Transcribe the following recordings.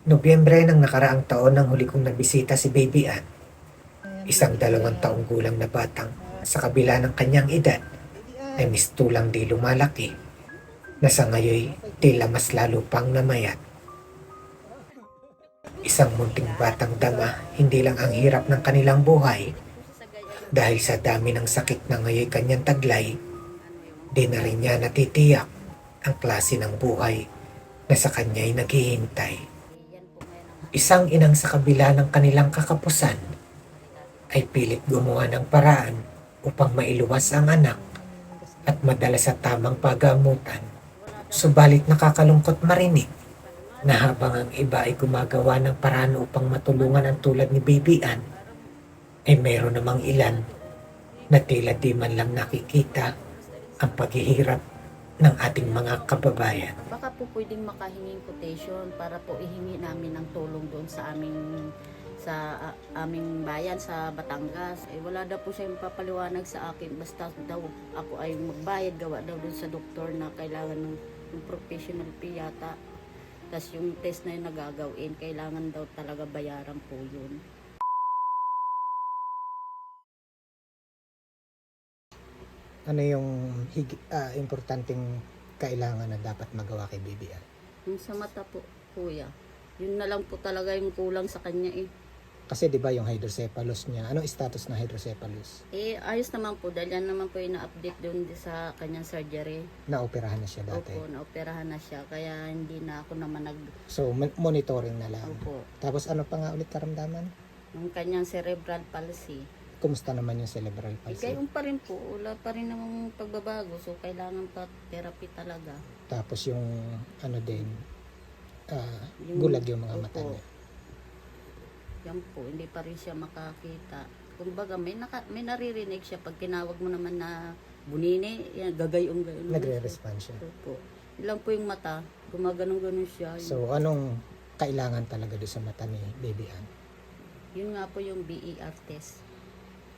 Nobyembre ng nakaraang taon nang huli kong nabisita si Baby Ann, isang 2 taong gulang na batang sa kabila ng kanyang edad ay mistulang di lumalaki na sa ngayoy tila mas lalo pang namayat. Isang munting batang dama, hindi lang ang hirap ng kanilang buhay dahil sa dami ng sakit na ngayoy kanyang taglay, di na rin niya natitiyak ang klase ng buhay na sa kanya'y naghihintay. Isang inang sa kabila ng kanilang kakapusan ay pilit gumawa ng paraan upang mailuwas ang anak at madala sa tamang pagamutan. Subalit nakakalungkot marinig na habang ang iba ay gumagawa ng paraan upang matulungan ang tulad ni Baby Ann, ay meron namang ilan na tila di man lang nakikita ang paghihirap ng ating mga kababayan. Baka po pwedeng makahinging quotation para po ihingi namin ng tulong doon sa aming bayan sa Batangas. Wala daw po siya yung papaliwanag sa akin, basta daw ako ay magbayad gawa daw doon sa doktor na kailangan ng professional fee yata. Tapos yung test na yung nagagawin, kailangan daw talaga bayaran po yun. Ano yung importanteng kailangan na dapat magawa kay Baby Ann? Yung sa mata po, kuya, yun na lang po talaga yung kulang sa kanya eh. Kasi 'di ba yung hydrocephalus niya, anong status na hydrocephalus? Ayos naman po, dahil yan naman po yung na-update doon sa kanyang surgery. Naoperahan na siya dati. Opo, naoperahan na siya, kaya hindi na ako naman So monitoring na lang. Opo. Tapos ano pa nga ulit karamdaman? Yung kanyang cerebral palsy. Kumusta naman yung cerebral palsy? Gayon pa rin po, wala pa rin namang pagbabago, so kailangan pa therapy talaga. Tapos yung ano din, Yung- bulag yung mga mata Opo. niya. Yan po, hindi pa rin siya makakita. Kumbaga, may naririnig siya pag tinawag mo naman na bunini, yan, gagayong gayon. Nagre-respond siya. Opo. Ilang po yung mata, gumaganon-ganon siya. So anong kailangan talaga doon sa mata ni Baby Ann? Yun nga po yung BER test.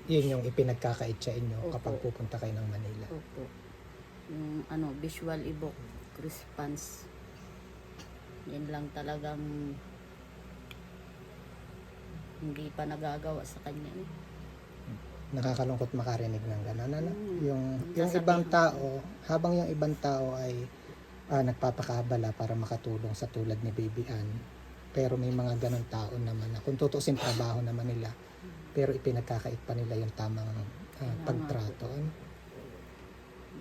Yun yung ipinagkakait sa inyo Opo. kapag pupunta kayo ng Manila. Opo. Yung visual evoked response. Yan lang talagang hindi pa nagagawa sa kanya. Nakakalungkot makarinig ng gano'n. Ano? Mm. Yung Sasabihin ibang ko. tao, habang yung ibang tao ay nagpapakabala para makatulong sa tulad ni Baby Ann, pero may mga ganong tao naman na kung tutuusin trabaho naman nila, pero ipinagkakait pa nila yung tamang pagtrato. Ano?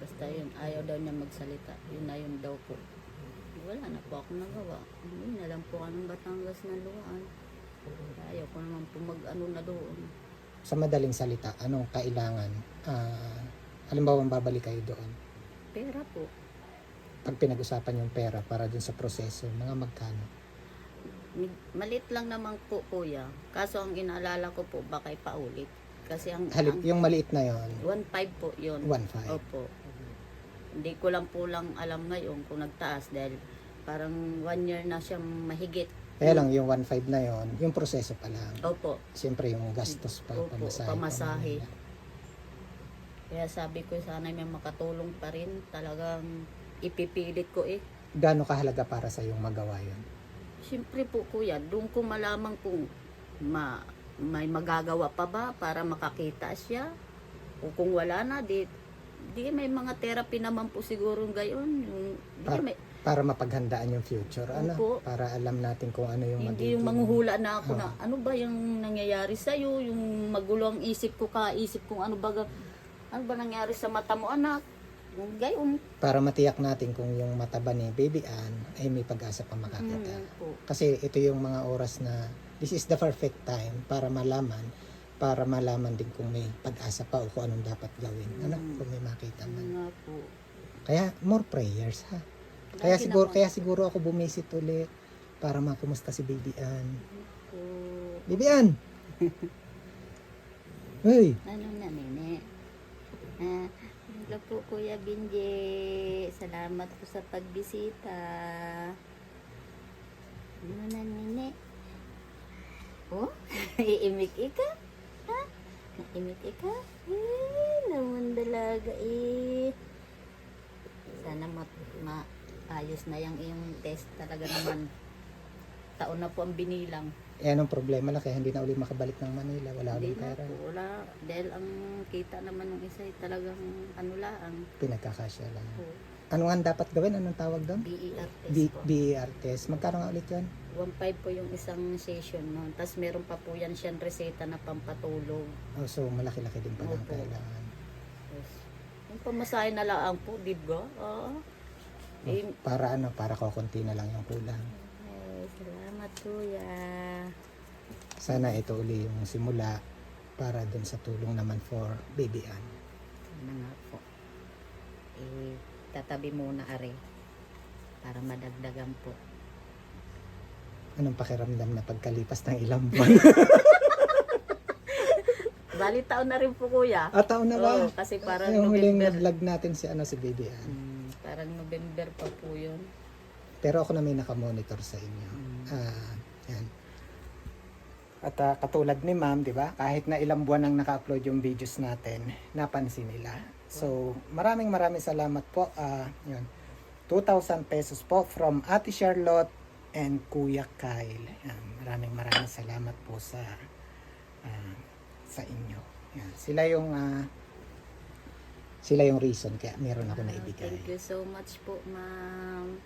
Basta yun, ayaw daw niya magsalita. Yun na yun daw po. Wala na po ako nagawa. Hindi na lang po anong Batangas na luhaan. Ayaw ko naman po mag-ano na doon. Sa madaling salita, anong kailangan? Halimbawa, babalik kayo doon. Pera po. Pag pinag-usapan yung pera para dun sa proseso, mga magkano? Malit lang naman po, kuya. Kaso ang inaalala ko po, baka ipaulit. Kasi Yung maliit na yon, 1.5 po yun. 1.5. Opo. Hindi ko lang po lang alam ngayon kung nagtaas dahil parang 1 year na siyang mahigit. Kaya lang yung 1.5 na yon, yung proseso pa lang. Opo. Siyempre yung gastos pa, Opo, pamasahe. pamasahe. Kaya sabi ko sana may makatulong pa rin. Talagang ipipilit ko eh. Gaano kahalaga para sa yung magawa yon? Siyempre po kuya, doon ko malaman kung may magagawa pa ba para makakita siya. O kung wala na, di may mga therapy naman po siguro gayon. Para mapaghandaan yung future, Opo. para alam natin kung ano yung Hindi yung manghuhula na ako na ano ba yung nangyayari sa iyo, yung magulo ang isip ko, kaisip kung ano ba nangyari sa mata mo anak. Yung gayon. Para matiyak natin kung yung mata ba ni Baby Ann ay may pag-asa pa makakita. Po. Kasi ito yung mga oras na this is the perfect time para malaman din kung may pag-asa pa o kung anong dapat gawin. Kung may makita man. Nga po. Kaya more prayers ha. Kaya siguro ako bumisit ulit para makumusta si Baby Ann. Po. Baby Ann! Hey! Ano na, nene? Hello po, Kuya Binje. Salamat po sa pagbisita. Ano na, nene? Oh? Iimik ka? Ha? Naimik ka? Naman dalaga eh. Sana maayos na yung iyong test talaga naman. taon na po ang binilang. Eh, anong problema na kaya hindi na uli makabalik ng Manila? Wala Hindi ulit na pera. po, wala. Dahil ang kita naman ng isa ay talagang ano lang, Pinagkakasya lang. po, Ano nga dapat gawin? Anong tawag doon? BER test po. BER test. Magkano nga ulit yun? 1.5 po yung isang session noon. Tapos meron pa po yan siyang reseta na pampatulog. Oh, so malaki-laki din pala ang Opo. kailangan. Yes. Yung pamasahe na lang po, di ba? Oo. Eh, Para ano? Para kukunti na lang yung kulang. ay, salamat kuya. Sana ito uli yung simula para dun sa tulong naman for Baby Ann. Sana nga po. Eh, tatabi muna are. Para madagdagan po. Anong pakiramdam na pagkalipas ng ilang buwan? Bali taon na rin po kuya. Taon na ba? Oo, kasi parang Yung huling November. vlog natin si Baby Ann. Parang November pa po yun. Pero ako na may nakamonitor sa inyo. Yan. At katulad ni ma'am, di ba? Kahit na ilang buwan nang naka-upload yung videos natin, napansin nila. So, maraming salamat po. Yun. 2,000 pesos po from Ate Charlotte and Kuya Kyle. Yan. Maraming salamat po sa inyo. Yan. Sila yung reason kaya meron ako na ibigay. Thank you so much po, ma'am.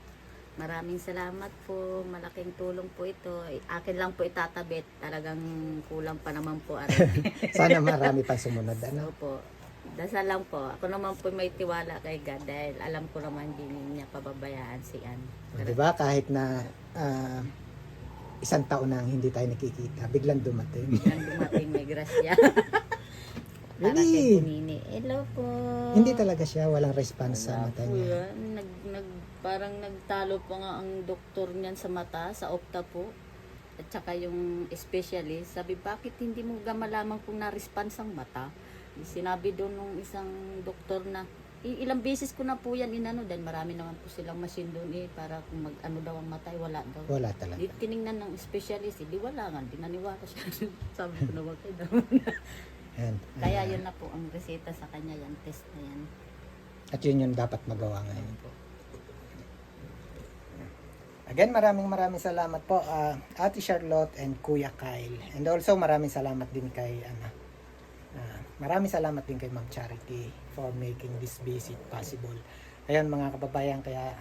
Maraming salamat po. Malaking tulong po ito. Akin lang po itatabit. Talagang kulang pa naman po. Sana marami pang sumunod. Ano? Ano po. Dasal lang po. Ako naman po may tiwala kay God dahil alam ko naman din niya pababayaan si Ann. Di ba? Kahit na isang taon nang hindi tayo nakikita, biglang dumating. Nang dumating may grasya. Para Really? kay Punini. Hello po. Hindi talaga siya, walang response sa mata Po niya. yan. Parang nagtalo pa nga ang doktor niyan sa mata, sa opta po. At saka yung specialist, sabi, bakit hindi mo malaman kung na-response ang mata? Sinabi doon nung isang doktor na, ilang beses ko na po yan inano, dahil marami naman po silang machine doon para kung mag-ano daw ang mata, wala daw. Wala talaga. Di tiningnan ng specialist, di wala nga, di naniwala siya. Sabi ko na wag kayo daw. Yan. Kaya yun na po ang reseta sa kanya, yan, test na yan. At yun yung dapat magawa ngayon. Again, maraming salamat po Ate Charlotte and Kuya Kyle. And also maraming salamat din kay maraming salamat din kay Ma'am Charity for making this visit possible. Ayun mga kababayan, kaya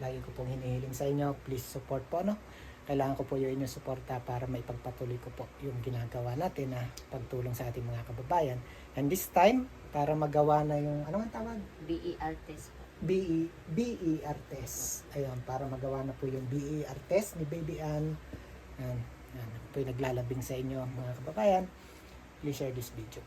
lagi ko pong hinihiling sa inyo, please support po, no? Kailangan ko po yung inyong suporta para maipagpatuloy ko po yung ginagawa natin na pagtulong sa ating mga kababayan. And this time, para magawa na yung, ano ang tawag? BER test po. BER test. Ayun, para magawa na po yung BER test ni Baby Ann. Yan po yung naglalabing sa inyo mga kababayan. Please share this video.